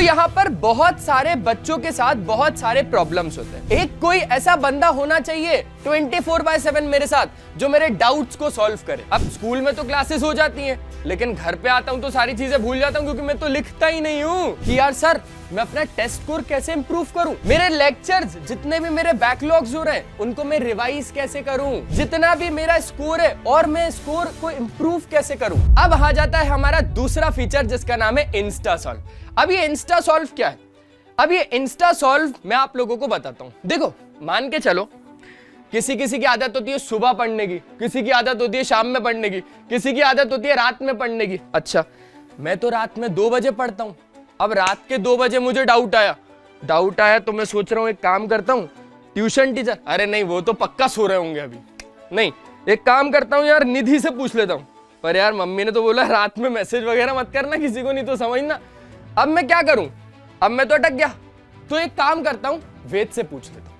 यहाँ पर बहुत सारे बच्चों के साथ बहुत सारे प्रॉब्लम्स होते हैं। एक कोई ऐसा बंदा होना चाहिए 24/7 मेरे साथ जो मेरे डाउट्स को सॉल्व करे। अब स्कूल में तो क्लासेस हो जाती हैं, लेकिन घर पे आता हूँ तो सारी चीजें भूल जाता हूँ, क्योंकि मैं तो लिखता ही नहीं हूँ कि यार सर मैं अपना टेस्ट स्कोर कैसे इंप्रूव करूं, मेरे लेक्चर्स जितने भी मेरे बैकलॉग्स हो रहे हैं उनको मैं रिवाइज कैसे करूं, जितना भी मेरा स्कोर है और मैं स्कोर को इंप्रूव कैसे करूं। अब आ जाता है हमारा दूसरा फीचर जिसका नाम है इंस्टा सॉल्व। अब ये इंस्टा सॉल्व क्या है? अब ये इंस्टा सॉल्व मैं आप लोगों को बताता हूं। देखो, मान के चलो किसी किसी की आदत होती है सुबह पढ़ने की, किसी की आदत होती है शाम में पढ़ने की, किसी की आदत होती है रात में पढ़ने की। अच्छा, मैं तो रात में 2 बजे पढ़ता हूं। अब रात के 2 बजे मुझे डाउट आया तो मैं सोच रहा हूं एक काम करता हूं, ट्यूशन टीचर, अरे नहीं वो तो पक्का सो रहे होंगे अभी, नहीं एक काम करता हूं यार निधि से पूछ लेता हूं, पर यार मम्मी ने तो बोला रात में मैसेज वगैरह मत करना किसी को, नहीं तो समझना। अब मैं क्या करूं? अब मैं तो अटक गया। तो एक काम करता हूं, वेद से पूछ लेता हूं।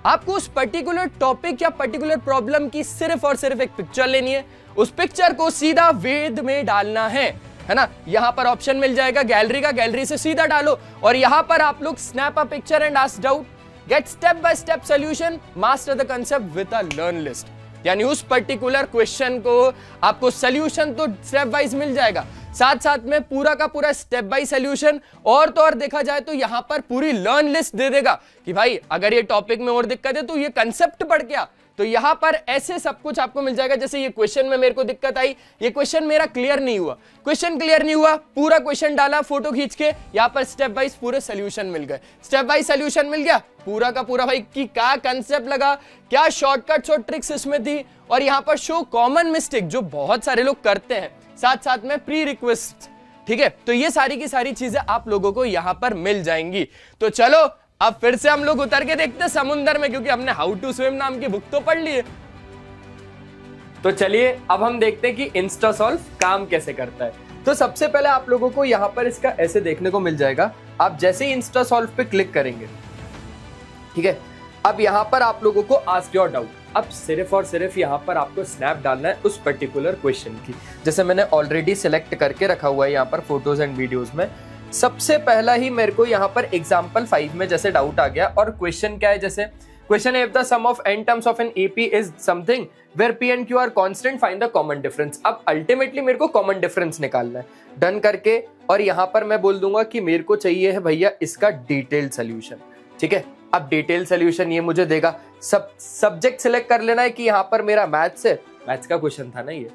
आपको उस पर्टिकुलर टॉपिक या पर्टिकुलर प्रॉब्लम की सिर्फ और सिर्फ एक पिक्चर लेनी है, उस पिक्चर को सीधा वेद में डालना है ना। यहां पर ऑप्शन मिल जाएगा गैलरी का, गैलरी से सीधा डालो और यहां पर आप लोग snap a picture and ask doubt, get step by step solution, master the concept with a learn list. यानी उस पर्टिकुलर क्वेश्चन को आपको सॉल्यूशन तो स्टेप वाइज मिल जाएगा, साथ साथ में पूरा का पूरा स्टेप बाय सॉल्यूशन, और तो और देखा जाए तो यहां पर पूरी लर्न लिस्ट दे देगा कि भाई अगर ये टॉपिक में और दिक्कत है तो ये कंसेप्ट पढ़ के आ। तो यहां पर ऐसे सब कुछ आपको मिल जाएगा। जैसे ये क्वेश्चन में मेरे को दिक्कत आई, ये क्वेश्चन मेरा क्लियर नहीं हुआ, पूरा क्वेश्चन डाला फोटो खींच के, यहां पर स्टेप वाइज पूरे सॉल्यूशन मिल गए। स्टेप वाइज सॉल्यूशन मिल गया पूरा का पूरा, भाई कि क्या कंसेप्ट लगा, क्या शॉर्टकट्स और ट्रिक्स इसमें थी, और यहां पर शो कॉमन मिस्टेक जो बहुत सारे लोग करते हैं, साथ साथ में प्री रिक्वेस्ट। ठीक है, तो ये सारी की सारी चीजें आप लोगों को यहां पर मिल जाएंगी। तो चलो अब फिर से हम लोग उतर के देखते हैं समुंदर में, क्योंकि हमने हाउ टू स्विम नाम की बुक तो पढ़ ली है। तो चलिए अब हम देखते हैं कि इंस्टा सॉल्व काम कैसे करता है। तो सबसे पहले आप लोगों को यहां पर इसका ऐसे देखने को मिल जाएगा। आप जैसे ही इंस्टा सॉल्व पे क्लिक करेंगे, ठीक है, अब यहां पर आप लोगों को आस्क योर डाउट। अब सिर्फ और सिर्फ यहां पर आपको स्नैप डालना है उस पर्टिकुलर क्वेश्चन की। जैसे मैंने ऑलरेडी सिलेक्ट करके रखा हुआ है यहां पर फोटोज एंड वीडियोज में। सबसे पहला ही मेरे को यहाँ पर एग्जाम्पल 5 में जैसे डाउट आ गया, और क्वेश्चन क्या है, जैसे क्वेश्चन है if the sum of n terms of an AP is something where p and q are constant, find the common difference. अब अल्टीमेटली मेरे को कॉमन डिफरेंस निकालना है। डन करके और यहाँ पर मैं बोल दूंगा कि मेरे को चाहिए है भैया इसका डिटेल्ड सोल्यूशन। ठीक है, अब डिटेल सोल्यूशन ये मुझे देगा। सब्जेक्ट सिलेक्ट कर लेना है कि यहाँ पर मेरा मैथ्स है, मैथ्स का क्वेश्चन था ना ये।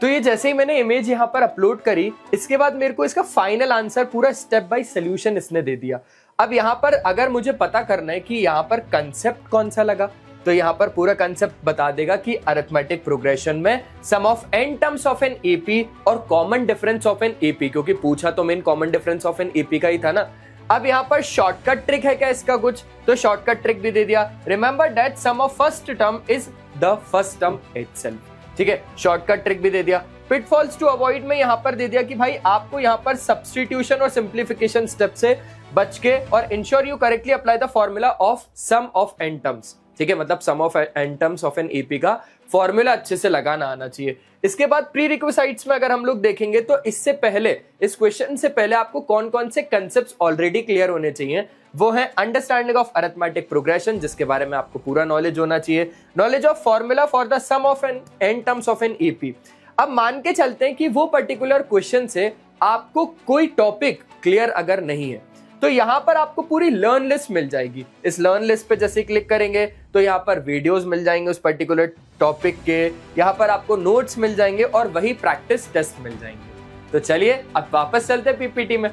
तो ये जैसे ही मैंने इमेज यहाँ पर अपलोड करी, इसके बाद मेरे को इसका फाइनल आंसर पूरा स्टेप बाय सॉल्यूशन इसने दे दिया। अब यहाँ पर अगर मुझे पता करना है कि यहाँ पर कंसेप्ट कौन सा लगा, तो यहाँ पर पूरा कंसेप्ट बता देगा कि अरिथमेटिक प्रोग्रेशन में sum of n terms of an AP और common difference of an AP, क्योंकि पूछा तो main common difference of an AP का ही था ना। अब यहाँ पर शॉर्टकट ट्रिक है क्या इसका कुछ, तो शॉर्टकट ट्रिक भी दे दिया। Remember that sum of first term is the first term itself. ठीक है, शॉर्टकट ट्रिक भी दे दिया। पिटफॉल्स टू अवॉइड में यहाँ पर दे दिया कि भाई आपको यहाँ पर सब्स्टिट्यूशन और सिंप्लीफिकेशन स्टेप से बच के और ensure you correctly apply the formula of sum of n terms. ठीक है, मतलब sum of n terms of an AP का फॉर्मूला अच्छे से लगाना आना चाहिए। इसके बाद प्री रिक्विजिट्स में अगर हम लोग देखेंगे तो इससे पहले, इस क्वेश्चन से पहले आपको कौन कौन से कंसेप्ट्स ऑलरेडी क्लियर होने चाहिए, वो है अंडरस्टैंडिंग ऑफ अरिथमेटिक प्रोग्रेशन, जिसके बारे में आपको पूरा नॉलेज होना चाहिए, knowledge of formula for the sum of n terms of an AP. अब मान के चलते हैं कि वो पर्टिकुलर क्वेश्चन से आपको कोई टॉपिक क्लियर अगर नहीं है, तो यहां पर आपको पूरी लर्न लिस्ट मिल जाएगी। इस लर्न लिस्ट पे जैसे क्लिक करेंगे तो यहाँ पर वीडियोस मिल जाएंगे उस पर्टिकुलर टॉपिक के, यहाँ पर आपको नोट्स मिल जाएंगे और वही प्रैक्टिस टेस्ट मिल जाएंगे। तो चलिए अब वापस चलते पीपीटी में।